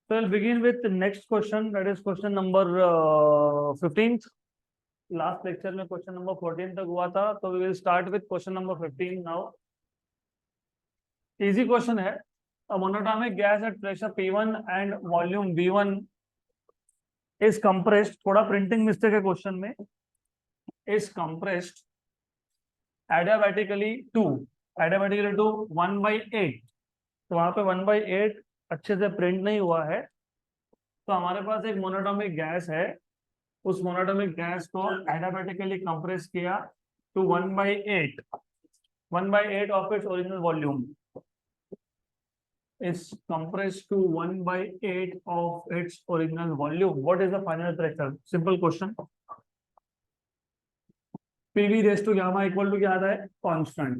So I'll begin with the next question, that is question number 15th. Last lecture में question number 14 तक हुआ था, तो we will start with question number 15 now. Easy question है. A monatomic gas at pressure P1 and volume V1 is compressed. थोड़ा printing mistake है question में. Is compressed adiabatically to 1/8. तो वहां पे 1/8 अच्छे से प्रिंट नहीं हुआ है. तो हमारे पास एक मोनोटोमिक गैस है, उस मोनोटोमिक गैस को एडियाबैटिकली कंप्रेस किया to 1/8 of its original volume is compressed to 1/8 of its original volume. What is the final pressure? Simple question. PV raised to gamma equal to क्या आता है? Constant.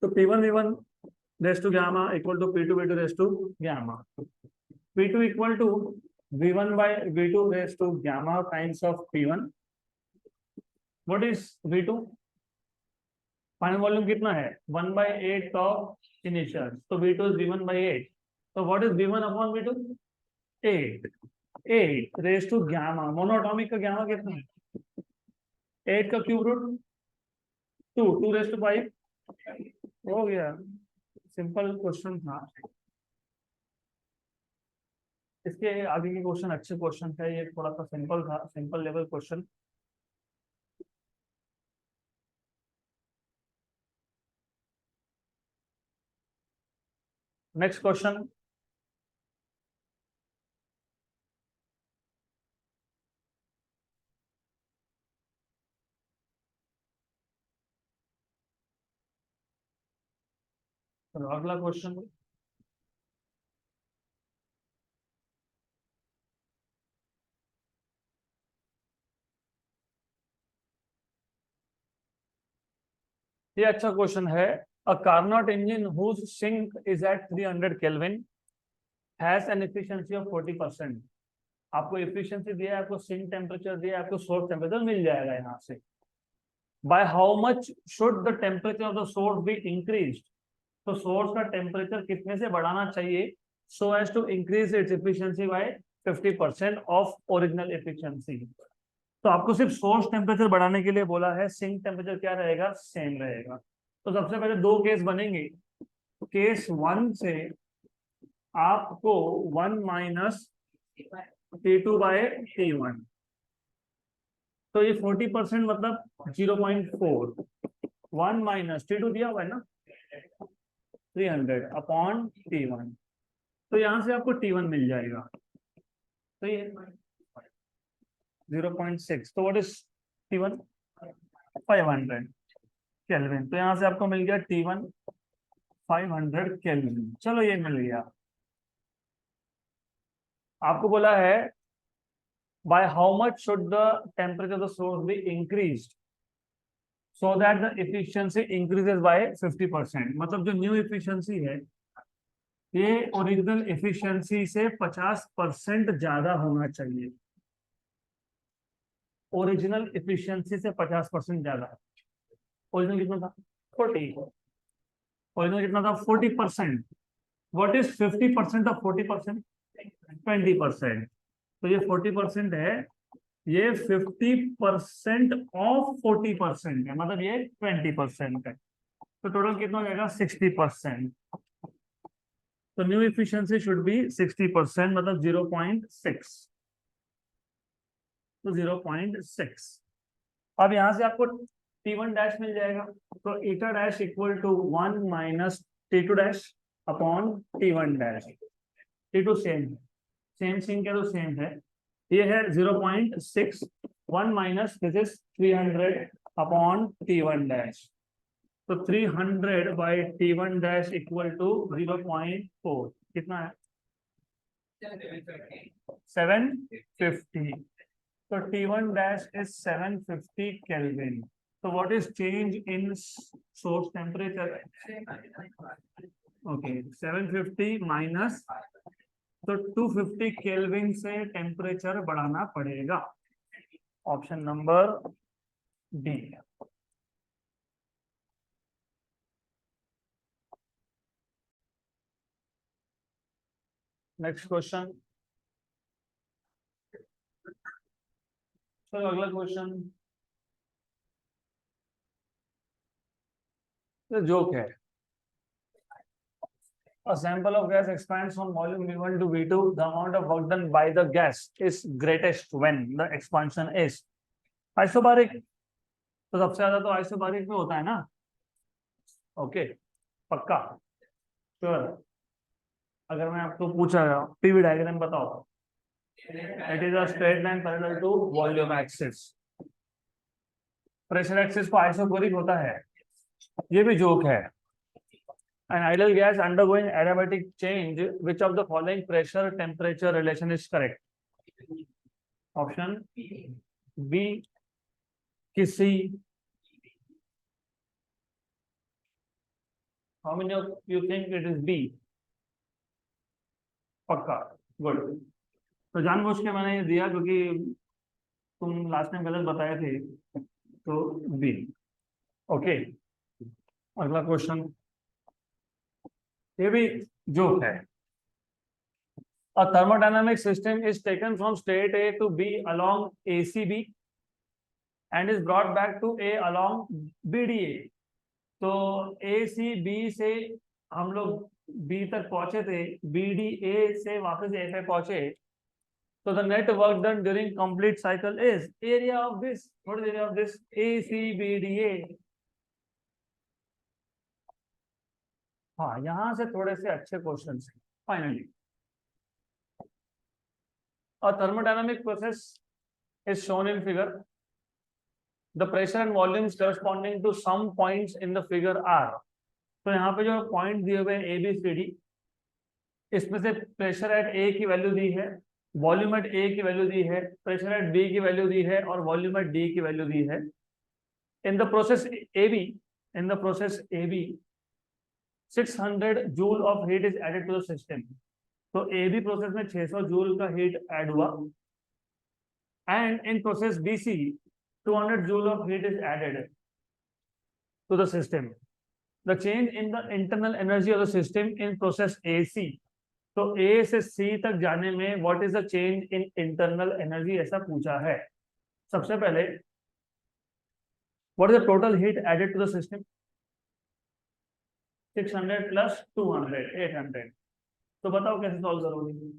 तो P1 V1 raised to gamma equal to P2 V2 raised to gamma. P2 equal to V1 by V2 raised to gamma times of P1. What is V2? Final volume कितना है? 1/8 of initial. तो V2 is V1/8. तो what is V1 upon V2? 8 raise to gamma. Monatomic का gamma कितना है? 8 का cube root 2 raise to 5. हो गया. सिंपल क्वेश्चन था. इसके आगे के क्वेश्चन अच्छे क्वेश्चन थे, ये थोड़ा सा सिंपल था, simple level question. Next question. अगला क्वेश्चन. ये अच्छा क्वेश्चन है. A Carnot engine whose sink is at 300 Kelvin has an efficiency of 40%. आपको efficiency दिया है, आपको sink temperature दिया है, आपको source temperature मिल जाएगा यहाँ से. By how much should the temperature of the source be increased? तो source का temperature कितने से बढ़ाना चाहिए so as to increase its efficiency by 50% of original efficiency. तो आपको सिर्फ सोर्स टेम्परेचर बढ़ाने के लिए बोला है. सिंक टेम्परेचर क्या रहेगा? सेम रहेगा. तो सबसे पहले दो केस बनेंगे. केस 1 से आपको 1 माइनस T2/T1. तो ये 40% मतलब 0.4. 1 माइनस T2 दिया हुआ है ना, 300 अपॉन T1. तो यहां से आपको T1 मिल जाएगा. तो ये 0.6. तो व्हाट इज T1? 500 केल्विन. तो यहां से आपको मिल गया T1 500 केल्विन. चलो ये मिल गया. आपको बोला है by how much should the temperature of the source be increased so that the efficiency increases by 50%. मतलब जो न्यू एफिशिएंसी है ये ओरिजिनल एफिशिएंसी से 50% ज्यादा होना चाहिए. ओरिजिनल एफिशिएंसी से 50% ज्यादा. ओरिजिनल कितना था? 40. ओरिजिनल कितना था? 40%. What is 50% of 40%? 20%. तो ये 40% है, ये 50% ऑफ 40% है, मतलब ये 20% है. तो टोटल कितना हो जाएगा? 60%. तो न्यू एफिशिएंसी शुड बी 60%, मतलब 0.6. तो 0.6. अब यहां से आपको T1 डैश मिल जाएगा. तो eta dash equal to 1 minus T2 dash upon T1 dash. T2 same sink है तो सेम है. ये है 0.6. 1 minus this is 300 upon T1 dash. तो 300 by T1 dash equal to 0.4. कितना है? 750. So T1 dash is 750 Kelvin. So what is change in source temperature? Okay, 750 minus, तो 250 Kelvin से टेम्परेचर बढ़ाना पड़ेगा. Option number D. Next question, चलो अगला question joke है। A sample of gas expands from volume V1 to V2. The amount of work done by the gas is greatest when the expansion is isobaric. तो सबसे ज्यादा तो isobaric में होता है ना। ओके पक्का श्योर। अगर मैं आपको पूछा पीवी डायग्राम बताओ, it is a straight line parallel to volume axis. Pressure axis को आइसोबारिक होता है, ये भी जोक है। An ideal gas undergoing adiabatic change, which of the following pressure temperature relation is correct? Option B किसी। How many of you think it is B? पक्का good. तो जानबूझ के मैंने ये दिया क्योंकि तुम लास्ट टाइम गलत बताए थे, तो B। ओके अगला क्वेश्चन, ये भी जोक है। A thermodynamic system is taken from state A to B along ACB and is brought back to A along BDA. तो ACB से हम लोग B तक पहुंचे थे, BDA से वापस A पे पहुंचे, तो the net work done during complete cycle is area of this, what is area of this? ACBDA। हाँ यहाँ से थोड़े से अच्छे क्वेश्चन हैं। Finally a thermodynamic process is shown in figure. The pressure and volumes corresponding to some points in the figure are। तो यहाँ पे जो पॉइंट दिए हुए ए बी सी डी, इसमें से प्रेशर एट ए की वैल्यू दी है, वॉल्यूम एट ए की वैल्यू दी है, प्रेशर एट बी की वैल्यू दी है और वॉल्यूम एट डी की वैल्यू दी है। In the process A B 600 joule of heat is added to the system. तो ए बी प्रोसेस में 600 जूल का हीट ऐड हुआ। And in process B C 200 joule of heat is added to the system. The change in the internal energy of the system in process AC। तो A से C तक जाने में what is the change in internal energy ऐसा पूछा है। सबसे पहले what is the total heat added to the system? 600 plus 200 800। तो बताओ कैसे सॉल्व करोगे?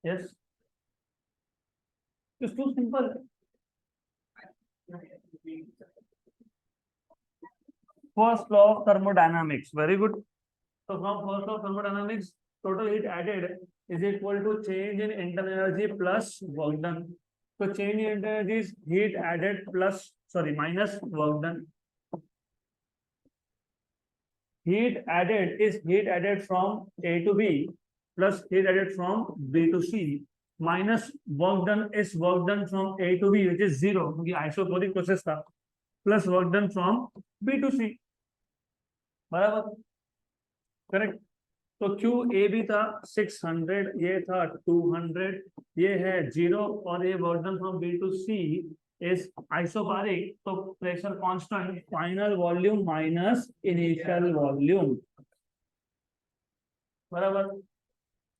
Yes, it's too simple। First law of thermodynamics, very good। So from first law of thermodynamics, total heat added is equal to change in internal energy plus work done। So change in internal energy is heat added minus work done। Heat added is heat added from A to B plus heat added from B to C minus work done is work done from A to B, which is 0 क्योंकि isobaric process था, plus work done from B to C। बराबर correct. तो Q A B था 600, ये था 200, ये है 0 और ये work done from B to C is isobaric. तो pressure constant final volume minus initial volume. बराबर।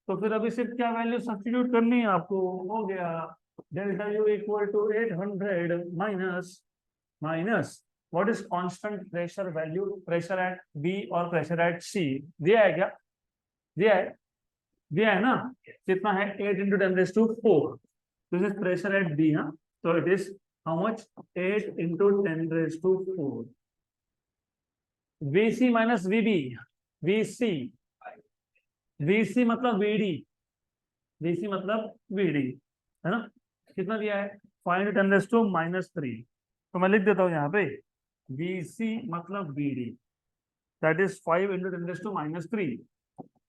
तो फिर अभी सिर्फ क्या वैल्यू सब्स्टिट्यूट करनी है आपको, हो गया delta U equal to 800 minus what is constant pressure value, pressure at B और प्रेशर एट सी। दिया है क्या? दिया है ना। कितना है? 8 × 10⁴। This is pressure at B. हाँ तो it is how much? 8 × 10⁴। VC minus VB, VC मतलब वीडी है ना। कितना दिया है? 5 × 10⁻³ तो मैं लिख देता हूं यहाँ पे वीसी मतलब VD, that is 5 × 10⁻³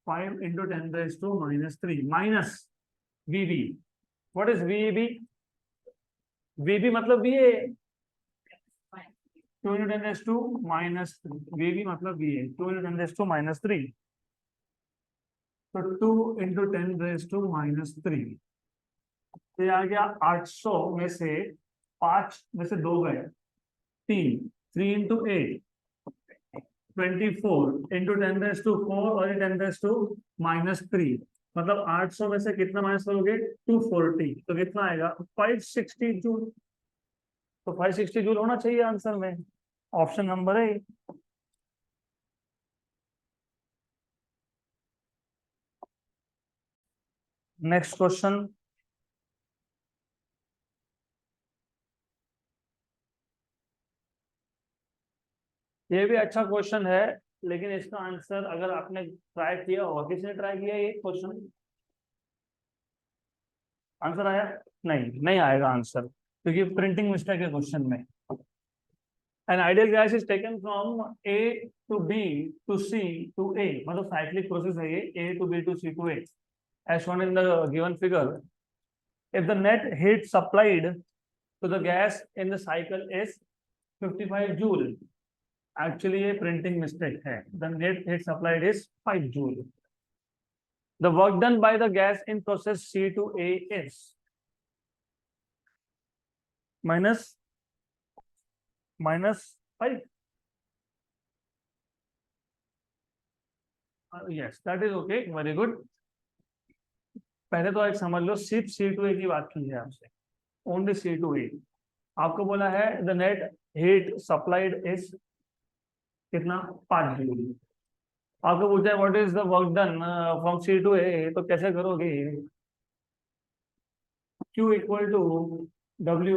5 × 10⁻³ minus VB. What is VB? VB मतलब वीए, 2 × 10⁻³ वीबी मतलब वीए 2 × 10⁻³। तो 2 × 10⁻³ तो आ गया 800 में से 5 में से 2 गए 3 3 × 8 24 इंटू 10⁻⁴ और 10⁻⁻3, मतलब 800 में से कितना माइनस करोगे 240, तो कितना आएगा 560 जूल। तो 560 जूल होना चाहिए आंसर में, ऑप्शन नंबर है। नेक्स्ट क्वेश्चन, ये भी अच्छा क्वेश्चन है, लेकिन इसका आंसर अगर आपने ट्राई किया होगा, किसने ट्राई किया ये क्वेश्चन, आंसर आया? नहीं, नहीं आएगा आंसर, क्योंकि प्रिंटिंग मिस्टेक है क्वेश्चन में। An ideal gas is taken from A to B to C to A, मतलब साइक्लिक प्रोसेस है ये, A to B to C to A, as shown in the given figure. If the net heat supplied to the gas in the cycle is 55 joule, actually ये printing mistake है, the net heat supplied is 5 joule. The work done by the gas in process C to A is minus 5. Yes, that is okay, very good. पहले तो एक समझ लो, सिर्फ C2A की बात की है आपसे, ओनली C2A। आपको बोला है the net heat supplied is कितना 5 जूल। आपको पूछा है what is the work done from C2A, तो कैसे करोगे, Q equal to W,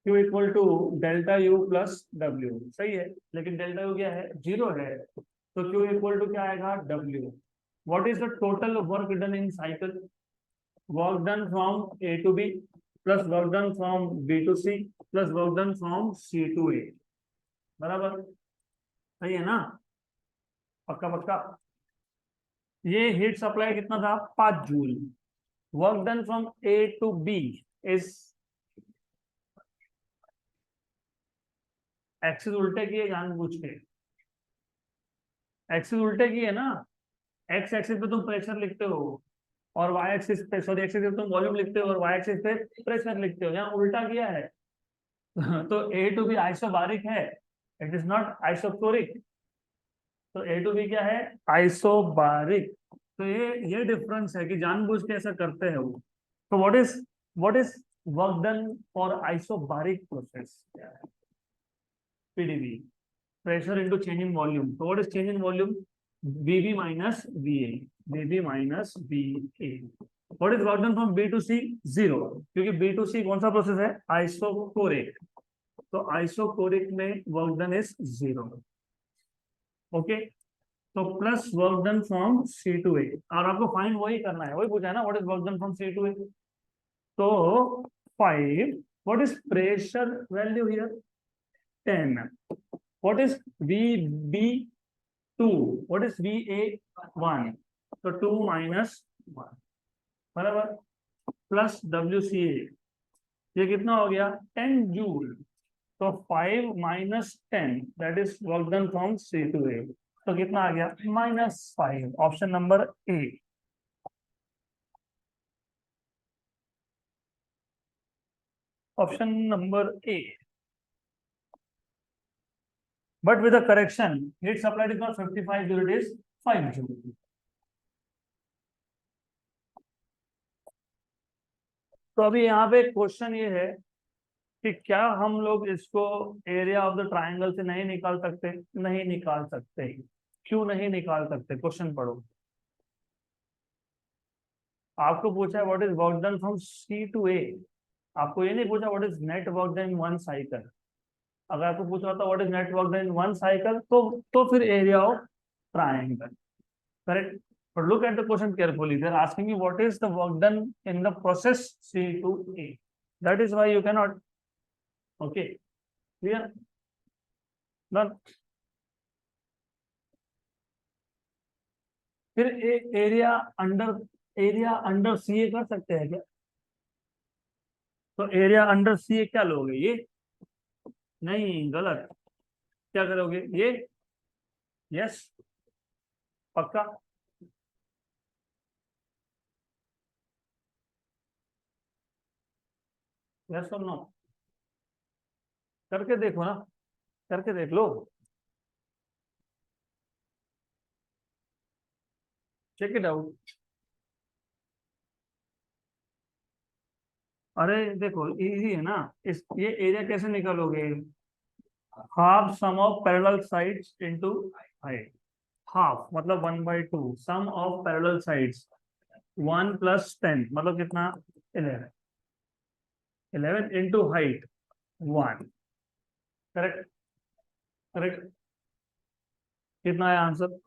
Q equal to delta U plus W, सही है, लेकिन डेल्टा U क्या है, 0 है, तो Q इक्वल टू क्या आएगा W। What is the total work done in cycle, work done from A to B plus work done from B to C plus work done from C to A, बराबर, सही है ना, पक्का पक्का। ये heat supply कितना था 5 joule, work done from A to B is, axis उल्टे किए जानबूझ के, एक्सिस उल्टे किए ना, एक्स एक्सिस पे तुम प्रेशर लिखते हो और वाई एक्सिस पे, सॉरी एक्सिस पे तुम वॉल्यूम लिखते हो और वाई एक्सिस पे प्रेशर लिखते हो, यहाँ उल्टा किया है। तो A to B आइसोबारिक है, इट इज नॉट आइसोक्लोरिक, तो A to B क्या है आइसोबारिक। तो ये डिफरेंस है कि जानबूझ के ऐसा करते हैं वो। तो what is work done for isobaric process, PdV, pressure into change in volume, तो what is change in volume, VB minus VA, VB minus VA। What is work done from B to C, 0, क्योंकि B to C कौन सा process है isochoric, तो isochoric में work done is 0, okay. तो plus work done from C to A, और आपको fine वही करना है, वही पूछा है ना, what is work done from C to A, तो 5, what is pressure value here 10, what is VB2, what is VA1, तो 2 माइनस 1, बराबर, प्लस WCA, ये कितना हो गया 10 जूल, तो 5 minus 10 that is work done from C to A, तो कितना आ गया -5, option number A. Option number A, but with a correction, heat supplied is not 55 joule, it is 5 joule. तो अभी यहाँ पे क्वेश्चन ये है कि क्या हम लोग इसको एरिया ऑफ द ट्राइंगल से नहीं निकाल सकते, नहीं निकाल सकते, क्यों नहीं निकाल सकते, क्वेश्चन पढ़ो। आपको पूछा है what is work done from C to A, आपको ये नहीं पूछा what is net work done in one cycle. अगर आपको पूछा होता what is net work done in one cycle, तो फिर area of triangle, correct. But look at the question carefully. They're asking you what is the work done in the process C to A. That is why you cannot. Okay, clear? Done. फिर area under सी ए कर सकते हैं क्या, तो area under सी ए क्या लोगे, ये नहीं, गलत, क्या करोगे ये, यस, पक्का, यस और नो, करके देखो ना, करके देख लो। Check it out. अरे देखो इजी है ना, इस ये एरिया कैसे निकालोगे? Half sum of parallel sides into height. Half मतलब 1/2 सम ऑफ पैरेलल साइड्स 1 + 10 मतलब कितना? 11। 11 इंटू हाइट 1। करेक्ट। करेक्ट। कितना है answer?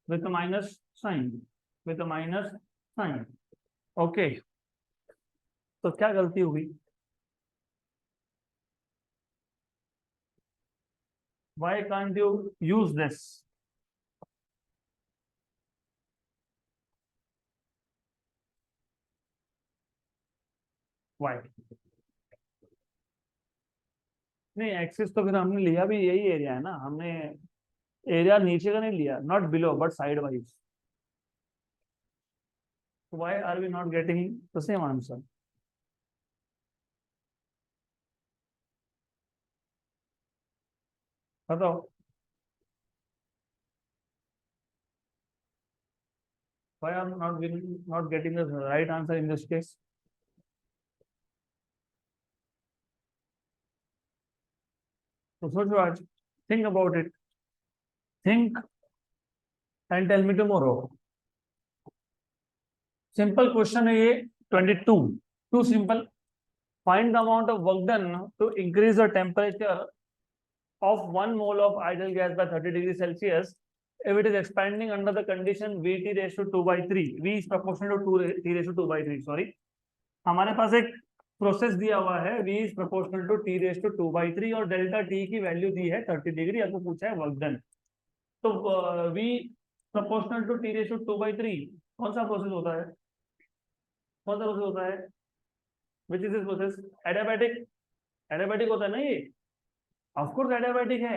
With minus sign. With minus sign. Okay. तो क्या गलती हुई? Why can't you use this? Why? नहीं, एक्सिस तो फिर हमने लिया भी यही एरिया है ना, हमने एरिया नीचे का नहीं लिया, not below but side wise. Why are we not getting the same answer? बताओ। Why are we not getting the right answer in this case? तो सोचो आज, think about it, think and tell me tomorrow. Simple question है ये। 22 too simple. Find the amount of work done to increase the temperature of 1 mole of ideal gas by 30 degrees Celsius if it is expanding under the condition Vt raised to 2/3. V is proportional to 2 T raised to 2/3. Sorry, हमारे पास एक process दिया हुआ है V is proportional to T raised to 2/3 और delta T की value दी है 30 degree. आपको पूछा है वर्क डन। तो V proportional to T raised to 2/3 कौन सा प्रोसेस होता है? कौन सा प्रोसेस होता है? Which is this process? Adiabatic. Adiabatic होता है ना ये? ऑफ कोर्स एडियाबैटिक है।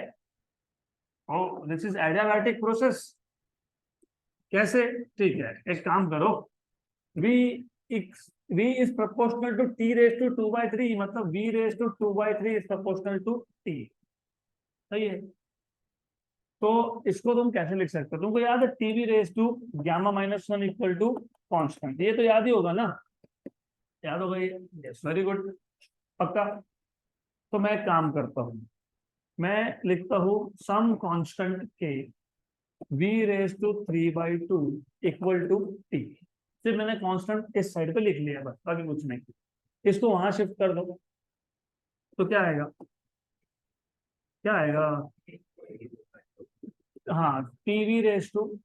और दिस इज एडियाबैटिक प्रोसेस। कैसे? ठीक है, एक काम करो, v v is proportional to t raise to 2/3 मतलब v raise to 2/3 is proportional to t। सही है। तो इसको तुम कैसे लिख सकते हो? तुमको याद है TV raise to γ-1 equal to constant, ये तो याद ही होगा ना? याद होगा ये? यस, वेरी गुड, पक्का। तो मैं एक काम करता हूँ, मैं लिखता हूँ सम कांस्टेंट के v raise to 3/2 equal to t। सिर्फ मैंने कांस्टेंट इस साइड पे लिख लिया बस, बाकी कुछ नहीं। इसको वहां शिफ्ट कर दो तो क्या आएगा? क्या आएगा? हाँ, TV raise to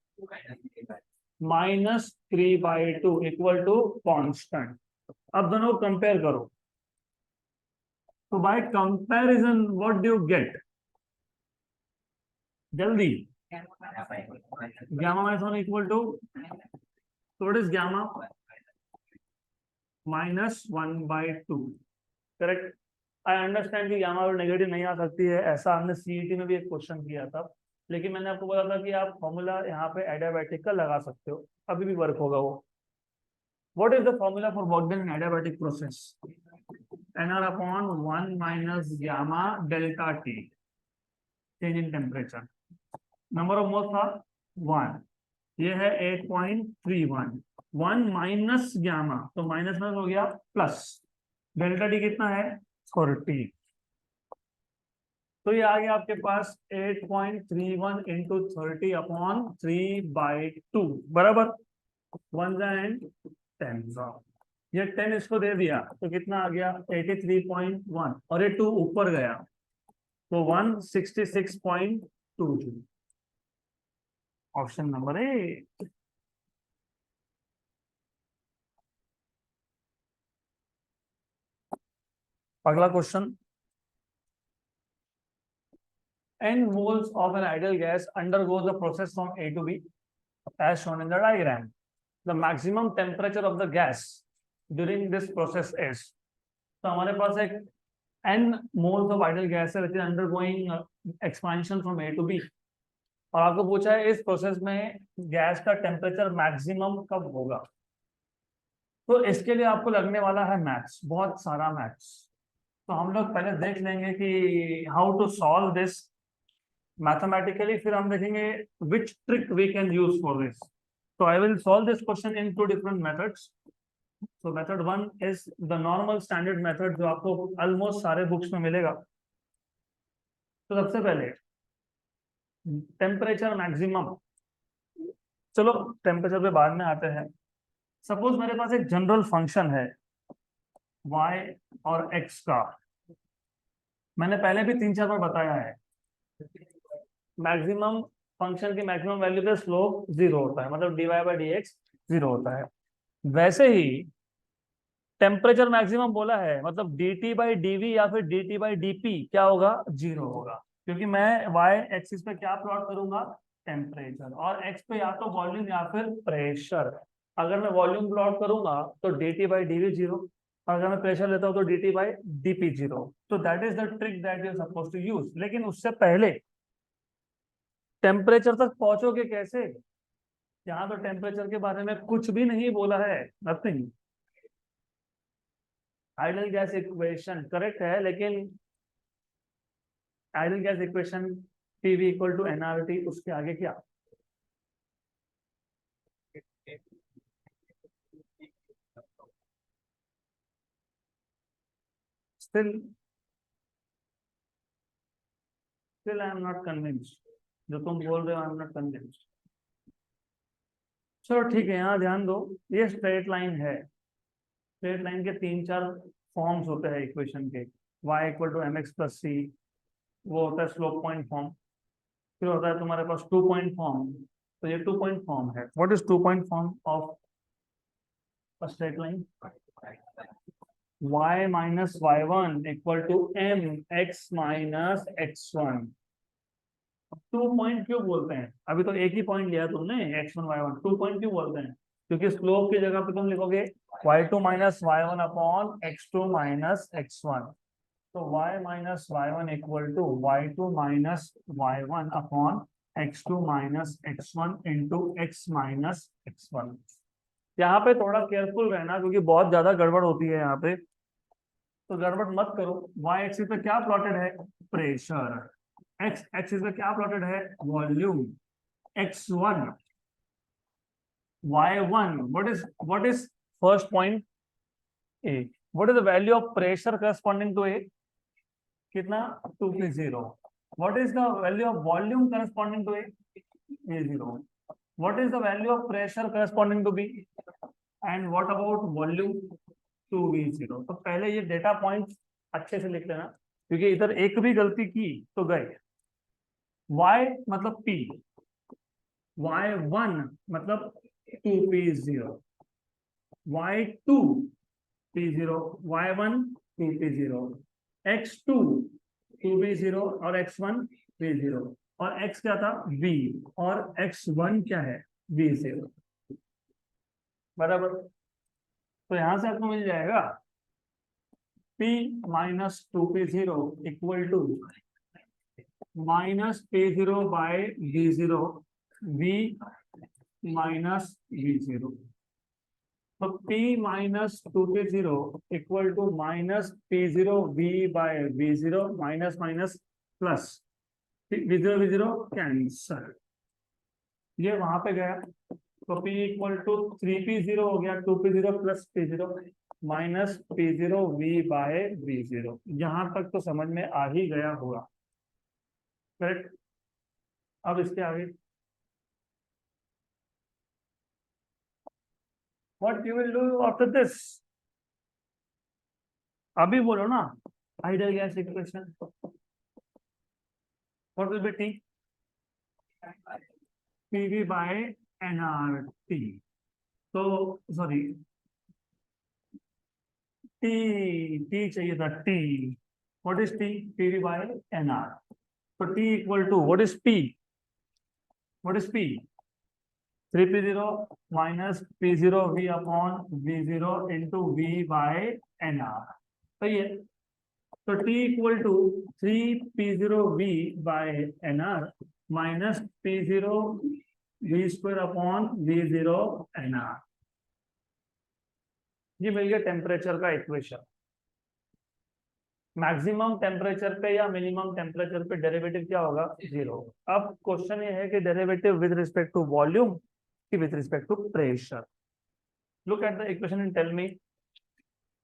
-3/2 equal to constant. अब दोनों कंपेयर करो, तो by comparison what do you get? जल्दी। γ-1 equal to, so what is gamma? -1/2। Correct. I understand कि गामा और नेगेटिव नहीं आ सकती है, ऐसा हमने सीईटी में भी एक क्वेश्चन किया था, लेकिन मैंने आपको बोला था कि आप फॉर्मूला यहाँ पे एडियाबैटिक का लगा सकते हो, अभी भी वर्क होगा वो। What is the formula for work done in adiabatic process? nr upon 1 minus gamma delta T, change in temperature. Number of moles था 1, ये है 8.31। 1 माइनस गामा, तो माइनस में हो गया प्लस, डेल्टा टी कितना है? 40। तो ये आ गया आपके पास 8.31 इंटू 30 अपॉन 3/2 बराबर 1 एंड 10। ये 10 इसको दे दिया तो कितना आ गया? 83.1 और ये 2 ऊपर गया तो 166.22। Option number A. अगला question, n moles of an ideal gas undergoes the process from A to B as shown in the diagram. The maximum temperature of the gas during this process is, तो हमारे पास एक n moles of ideal gas है which is undergoing expansion from A to B, और आपको पूछा है इस process में गैस का टेम्परेचर मैक्सिमम कब होगा। तो इसके लिए आपको लगने वाला है मैथ्स, बहुत सारा मैथ्स। तो हम लोग पहले देख लेंगे कि how to solve this mathematically, फिर हम देखेंगे which trick we can use for this. So I will solve this question in two different methods. So method one is the normal standard method जो आपको almost सारे books में मिलेगा. तो सबसे पहले टेम्परेचर मैक्सिमम, चलो टेम्परेचर पे बाद में आते हैं. सपोज मेरे पास एक जनरल फंक्शन है y और x का, मैंने पहले भी 3-4 बार बताया है. मैक्सिमम फंक्शन की मैक्सिमम वैल्यू पे स्लोप 0 होता है, मतलब dy बाई dx 0 होता है. वैसे ही टेम्परेचर मैक्सिमम बोला है, मतलब dt बाई dv या फिर dt बाई dp क्या होगा, 0 होगा. क्योंकि मैं y एक्सिस पे क्या प्लॉट करूंगा, टेम्परेचर, और x पे या तो वॉल्यूम या फिर प्रेशर. अगर मैं वॉल्यूम प्लॉट करूंगा तो dt बाई dv 0, अगर मैं प्रेशर लेता हूं तो dt बाई dp 0. तो that is the trick that you suppose to use. लेकिन उससे पहले टेम्परेचर तक पहुंचोगे कैसे? यहाँ तो टेम्परेचर के बारे में कुछ भी नहीं बोला है, nothing. Ideal gas equation correct है, लेकिन ideal gas equation PV equal to nRT, उसके आगे क्या? Still I am not convinced. जो तुम बोल रहे हो आई एम नॉट कन्विंस्ड. चलो ठीक है, यहाँ ध्यान दो. ये स्ट्रेट लाइन है. स्ट्रेट लाइन के 3-4 फॉर्म्स होते हैं इक्वेशन के. y equal to mx plus C, वो होता है स्लोप पॉइंट फॉर्म. फिर होता है तुम्हारे पास 2 पॉइंट फॉर्म. तो ये 2 पॉइंट फॉर्म है. What is 2 point form of a straight line? y minus y1 equal to mx minus x1. 2 point क्यों बोलते हैं? अभी तो एक ही पॉइंट लिया तुमने, x1 y1. 2 पॉइंट क्यों बोलते हैं? क्योंकि स्लोप की जगह पे तुम लिखोगे y2 minus y1 upon x2 minus x1. तो y minus y1 equal to y2 minus y1 upon x2 minus x1 into x minus x1. यहाँ पे थोड़ा केयरफुल रहना, क्योंकि बहुत ज्यादा गड़बड़ होती है यहाँ पे. तो गड़बड़ मत करो. y एक्सिस पे क्या प्लॉटेड है, प्रेशर. x एक्सिस पे क्या प्लॉटेड है, volume. x1 y1, what is first point, a. what is the value of pressure corresponding to a? कितना, 2p0. what is the value of volume corresponding to a? a0. what is the value of pressure corresponding to b? and what about volume? 2v0. तो पहले ये data point अच्छे से लिख लेना, क्योंकि इधर एक भी गलती की तो गए. y मतलब p, y1 मतलब 2p0, y2 p0, y1 2p0, x2 2b0 और x1 b0, और x क्या था, v, और x1 क्या है, v0. बराबर. तो यहां से आपको मिल जाएगा p minus 2p0 equal to minus p0 by v0, v minus v0. तो p minus 2p0 equal to minus p0 v by v0, minus minus plus, v0 cancel. ये वहां पे गया. तो p इक्वल टू 3p0 हो गया, 2p0 plus p0, minus p0 v by v0. यहां तक तो समझ में आ ही गया होगा, करेक्ट? अब इसके आगे what you will do after this? अभी बोलो ना. Ideal gas equation, what will be T? PV by nRT. तो सॉरी, टी चाहिए था, T. What is T? PV by nr. तो T equal to what is P? What is P? 3p0 minus p0 v upon v0 into v by nr. सही है. तो t equal to 3p0 v by nr minus p0 v square upon v0 nr. ये मिल गया temperature का equation. Maximum temperature पे या minimum temperature पे derivative क्या होगा, 0. अब क्वेश्चन ये है कि derivative with respect to volume with respect to pressure. Look at the equation and tell me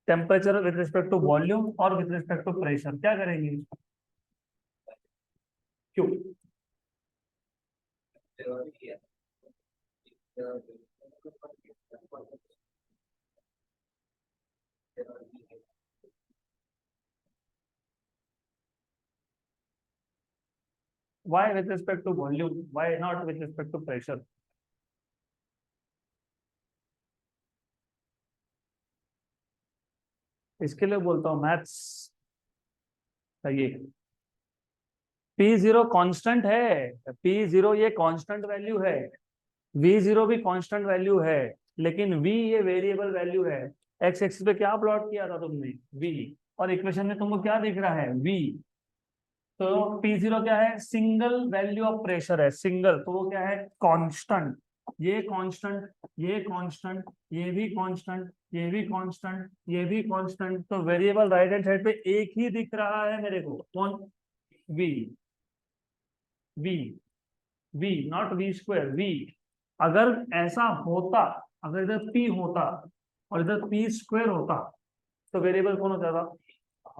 temperature with respect to volume और with respect to pressure क्या करेंगे? क्यों? Why with respect to volume? Why not with respect to pressure? इसके लिए बोलता हूँ maths ये P0 constant है, P0 ये कांस्टेंट वैल्यू है, V0 भी कांस्टेंट वैल्यू है, लेकिन V ये वेरिएबल वैल्यू है। एक्स एक्सिस पे क्या प्लॉट किया था तुमने? V, और इक्वेशन में तुमको क्या दिख रहा है? V। तो P0 क्या है? सिंगल वैल्यू ऑफ प्रेशर है, सिंगल, तो वो क्या है? कांस्टेंट। ये कांस्टेंट, ये कांस्टेंट, ये भी कांस्टेंट, ये भी कांस्टेंट, ये भी कांस्टेंट, तो वेरिएबल राइट हैंड साइड पे एक ही दिख रहा है मेरे को, कौन? V, V, V, not V square, V। अगर ऐसा होता, अगर इधर P होता और इधर P स्क्वायर होता, तो वेरिएबल कौन होता था?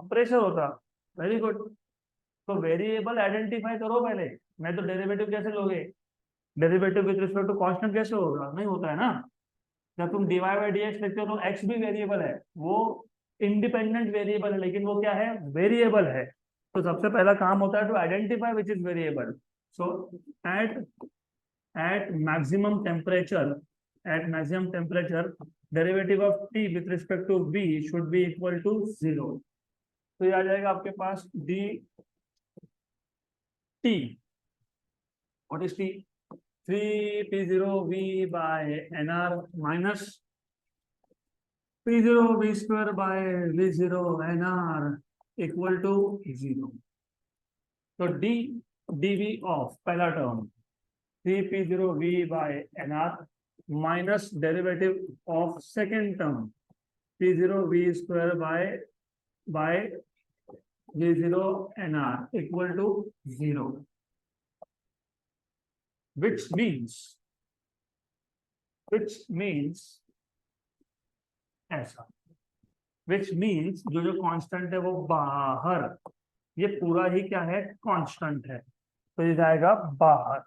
प्रेशर होता। Very good. तो वेरिएबल आइडेंटिफाई करो पहले, मैं तो डेरिवेटिव कैसे लोगे? Derivative with respect to constant कैसे होगा? नहीं होता है ना। जब तुम dy बाई dx लिखते हो तो x भी वेरिएबल है, वो इंडिपेंडेंट वेरिएबल है, लेकिन वो क्या है? वेरिएबल है। तो सबसे पहला काम होता है to identify which is variable. So at maximum temperature, derivative of t with respect to v should be equal to 0। तो ये आ जाएगा आपके पास dt, what is t? 3p0v by nr minus p0 v square by v0 nr equal to 0। तो d dv of पहला term 3p0v by nr minus derivative of second term p0v square by v0 nr equal to 0, which means ऐसा, which means जो constant है वो बाहर, ये पूरा ही क्या है? कांस्टेंट है, तो ये जाएगा बाहर,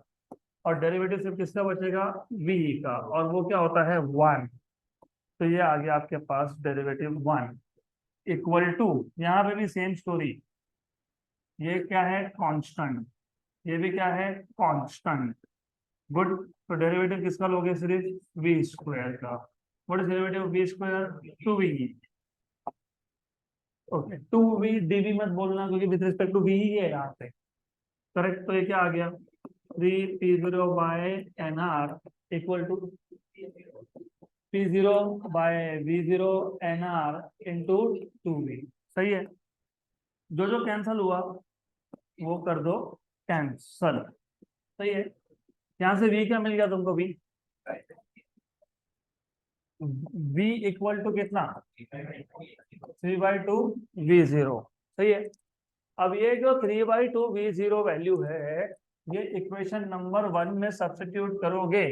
और डेरिवेटिव सिर्फ किसका बचेगा? v का, और वो क्या होता है? 1। तो ये आ गया आपके पास डेरिवेटिव 1 इक्वल टू, यहाँ पे भी सेम स्टोरी, ये क्या है? कांस्टेंट, ये भी क्या है? कांस्टेंट। गुड। तो डेरिवेटिव किसका लोगे? सिर्फ v स्क्वायर का। What is derivative v square? 2v। Okay, 2v dv मत बोलना, क्योंकि विद रिस्पेक्ट टू v ही है यहाँ पे, करेक्ट। तो ये क्या आ गया? 3p0 by nr equal to p0 by v0 nr into 2v। सही है। जो कैंसल हुआ वो कर दो कैंसल। सही है। यहां से v क्या मिल गया तुमको? v इक्वल टू कितना? 3/2 v0। सही है। अब ये जो 3/2 v0 वैल्यू है, ये इक्वेशन नंबर 1 में सब्स्टिट्यूट करोगे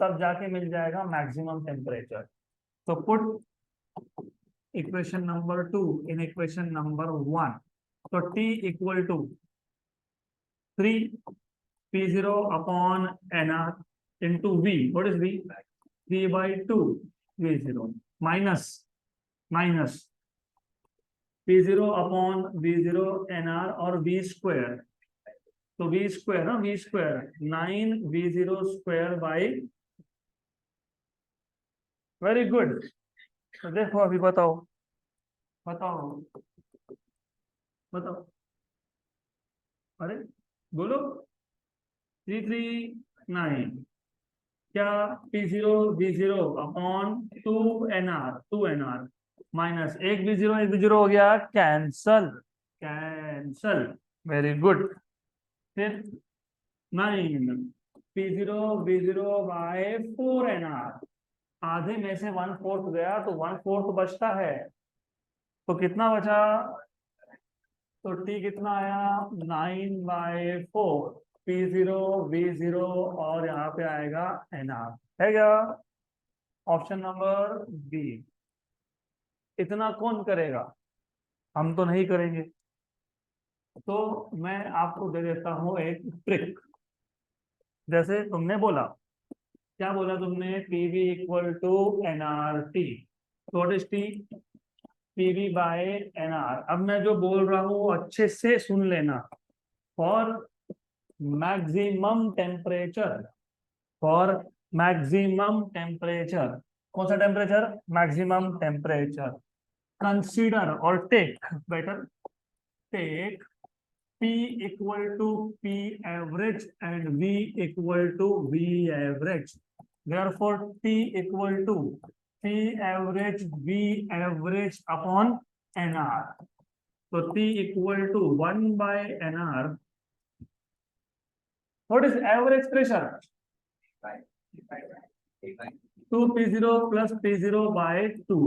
तब जाके मिल जाएगा मैक्सिमम टेम्परेचर। तो put equation number 2 in equation number 1। तो T equal to 3p0 upon nr into v। What is v? 3/2 v0 minus p0 upon v0 nr और v स्क्वायर। तो v स्क्वायर ना, v square 9v0 square by. Very good. तो देखो अभी बताओ अरे बोलो। 339 क्या? p0 v0 upon 2nr minus एक v0 हो गया, कैंसल। Very good. फिर 9 p0 v0 बाय 4nr, आधे में से 1/4 गया तो 1/4 बचता है, तो कितना बचा? तो t कितना आया? 9/4 P0 V0 और यहाँ पे आएगा NR, है क्या? Option number B. इतना कौन करेगा? हम तो नहीं करेंगे। तो मैं आपको दे देता हूं एक ट्रिक। जैसे तुमने बोला, क्या बोला तुमने? PV equal to NRT। What is T? PV by NR। अब मैं जो बोल रहा हूँ वो अच्छे से सुन लेना। For maximum temperature, for maximum temperature, कौन सा टेम्परेचर? Maximum temperature. कंसीडर और take, better take P equal to P average and V equal to V average. Therefore, T equal to P average V average upon NR. So T equal to 1 by NR. What is average pressure? 2P0 plus P0 by 2.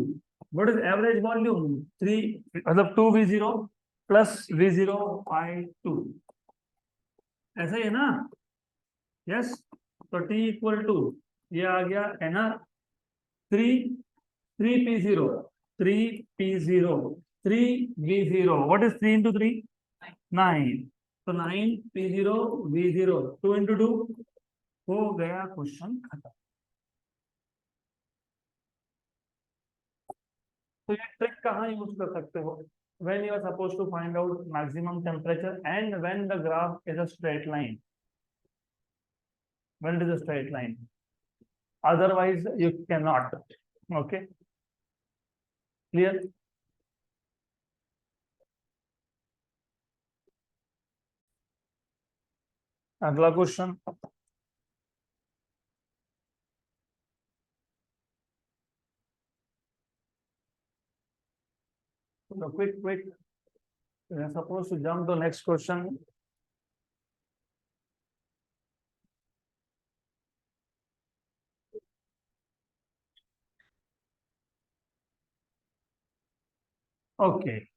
What is average volume? 3, मतलब 2V0 plus V0 by 2. ऐसा ही है ना? Yes. तो T equal to, ये आ गया NR 3P0, 3P0, 3V0। What is 3 into 3? 9। तो 9P0 V0, 2 into 2 हो गया, क्वेश्चन खत्म। तो ये ट्रिक कहाँ यूज कर सकते हो? when you are supposed to find out maximum temperature and when the graph is a straight line, when it is a straight line, otherwise you cannot. Okay, clear? अगला question. quick, we are supposed to jump to next question. Okay,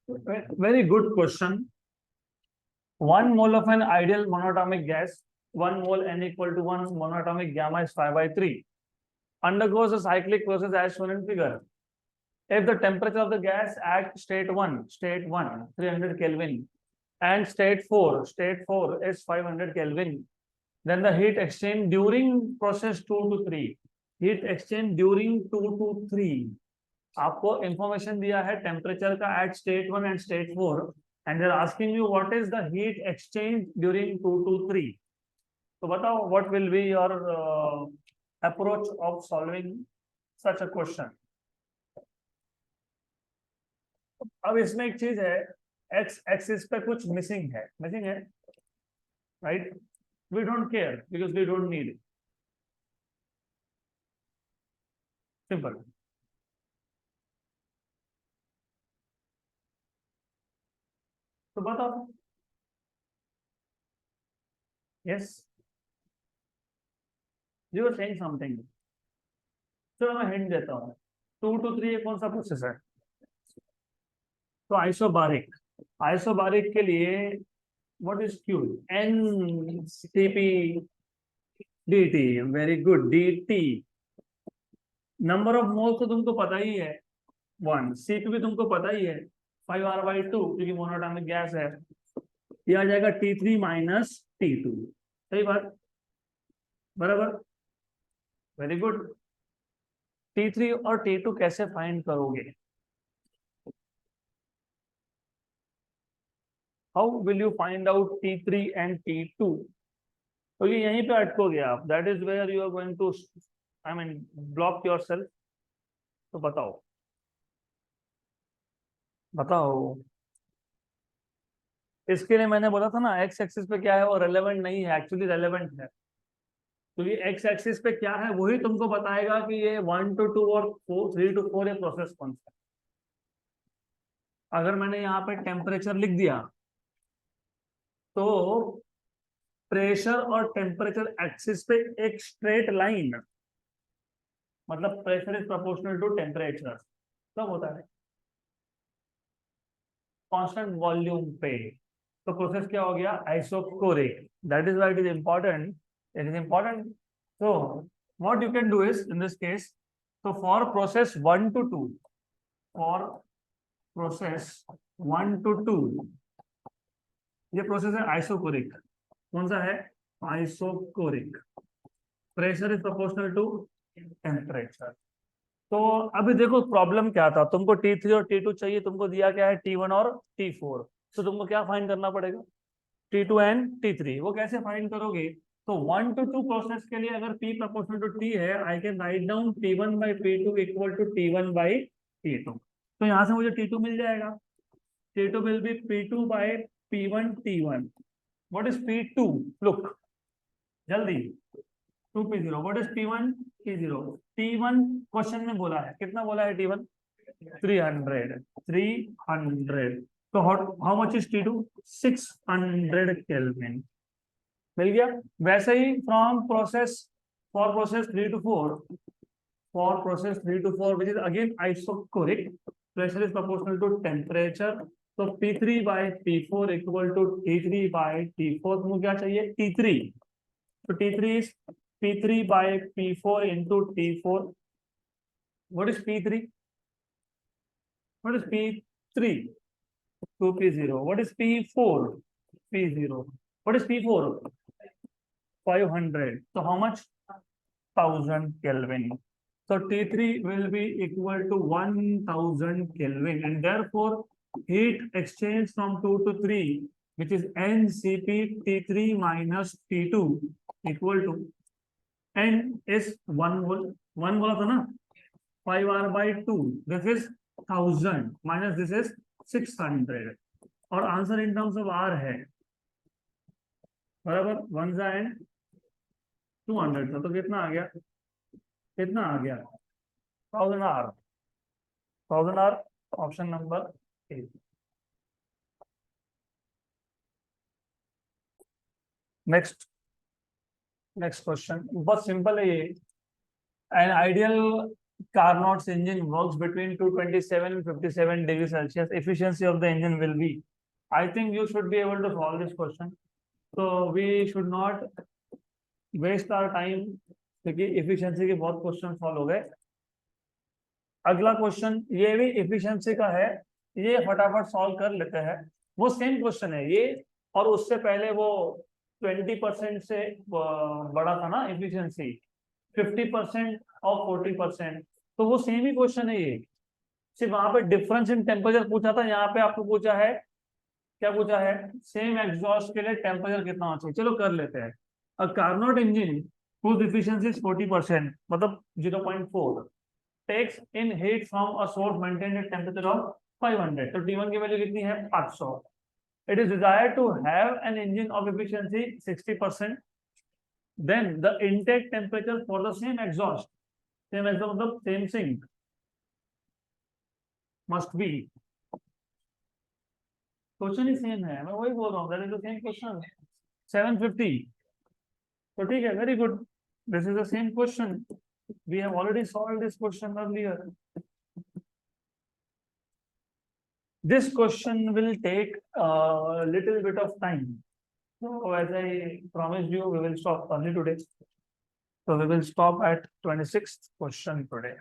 very good question. 1 mole of an ideal monatomic gas, 1 mole N equal to 1 monatomic gamma is 5/3, undergoes a cyclic process as shown in figure. If the temperature of the gas at state 1, 300 Kelvin, and state 4 is 500 Kelvin, then the heat exchange during process 2 to 3, heat exchange during 2 to 3, आपको information दिया है temperature का at state 1 and state 4, and they are asking you what is the heat exchange during 2 to 3। तो बताओ what will be your approach of solving such a question. अब इसमें एक चीज है, एक्स एक्सिस पे कुछ मिसिंग है, right? We don't care because we don't need, simple. तो बताओ। Yes, you are saying something. चलो मैं हिंट देता हूँ। 2 to 3 कौन सा प्रोसेस है? तो आइसोबारिक, आइसोबारिक के लिए what is Q? NCP DT। Very good, DT। Number of moles तो तुमको पता ही है 1, CP भी तुमको पता ही है 5R/2 क्योंकि मोनोटॉमिक गैस है। ये आ जाएगा T3 माइनस T2। सही बात, बराबर, वेरी गुड। T3 और T2 कैसे फाइंड करोगे? How will you find out T3 and T2? तो ये यहीं पे अटकोगे आप, that is where you are going to, I mean, block yourself. तो बताओ, बताओ। इसके लिए मैंने बोला था ना, एक्स एक्सिस पे क्या है वो रेलेवेंट नहीं है, एक्चुअली रेलेवेंट है। तो ये एक्स एक्सिस पे क्या है वही तुमको बताएगा कि ये 1 to 2 और 3 to 4 ये प्रोसेस कौन सा है। अगर मैंने यहाँ पे टेम्परेचर लिख दिया तो प्रेशर और टेम्परेचर एक्सिस पे एक स्ट्रेट लाइन, मतलब pressure is proportional to temperature, कब होता है? कांस्टेंट वॉल्यूम पे। तो प्रोसेस क्या हो गया, isochoric. That is why it is important. It is important. So what you can do is in this case, so for process 1 to 2, for process 1 to 2, ये process है आइसोकोरिक. कौन सा है, isochoric. Pressure is proportional to temperature. तो अभी देखो problem क्या था, तुमको T3 और T2 चाहिए, तुमको दिया क्या है T1 और T4. तो तुमको क्या फाइंड करना पड़ेगा, T2 एंड T3. वो कैसे फाइंड करोगे, तो 1 to 2 प्रोसेस के लिए अगर P प्रोपोर्शनल टू T है, I can write down T1 by P2 equal to T1 by T2. तो यहाँ से मुझे T2 मिल जाएगा. T2 will be P2 by P1 T1. What is P2? Look, जल्दी. 2P0. What is P1? P0. T1 question में बोला है, कितना बोला है T1? 300. तो how much is T2? 600 Kelvin. मिल गया. वैसे ही from process, for process 3 to 4, for process 3 to 4 which is again isochoric, pressure is proportional to temperature. तो P3 by P4 equal to T3 by T4. तुमको क्या चाहिए, T3. तो T3 is P3 by P4 into T4. What is P3? What is P3? 2P0. What is P4? P0. What is P4? 500. So how much? 1000 Kelvin. So T3 will be equal to 1000 Kelvin, and therefore heat exchange from 2 to 3, which is NCP T3 minus T2 equal to N is 1 बोला था ना, 5R by 2. This is 1000 minus this is 600. और answer in terms of R है बराबर 1 and 200 था. तो कितना आ गया, कितना आ गया, 1000R. 1000R, option number A. Next question बहुत सिंपल है ये. An ideal Carnot's engine works between 227 and 57 degrees Celsius. Efficiency of the engine will be. I think you should be able to solve this question. So we should not waste our time, क्योंकि efficiency के बहुत question solve हो गए. अगला question ये भी efficiency का है, ये फटाफट सॉल्व कर लेते हैं. वो सेम क्वेश्चन है ये, और उससे पहले वो 20% से बड़ा था ना efficiency, 50% और 40%. तो वो सेम ही क्वेश्चन है ये, सिर्फ वहां पे डिफरेंस इन टेम्परेचर पूछा था, यहाँ पे आपको पूछा है, क्या पूछा है, सेम एग्जॉस्ट के लिए टेम्परेचर कितना होना चाहिए. चलो कर लेते हैं. A Carnot engine whose efficiency is 40%, मतलब 0.4, takes in heat from a source maintained at temperature of 500. तो T1 की वैल्यू कितनी है, 500. It is desired to have an engine of efficiency 60%. Then the intake temperature for the same exhaust मतलब same sink must be. Question ही same है, मैं वही बोल रहा हूँ, that is the same question. 750. तो ठीक है, very good. This is the same question. We have already solved this question earlier. This question will take a little bit of time. So as I promised you, we will stop early today. So we will stop at 26th question today.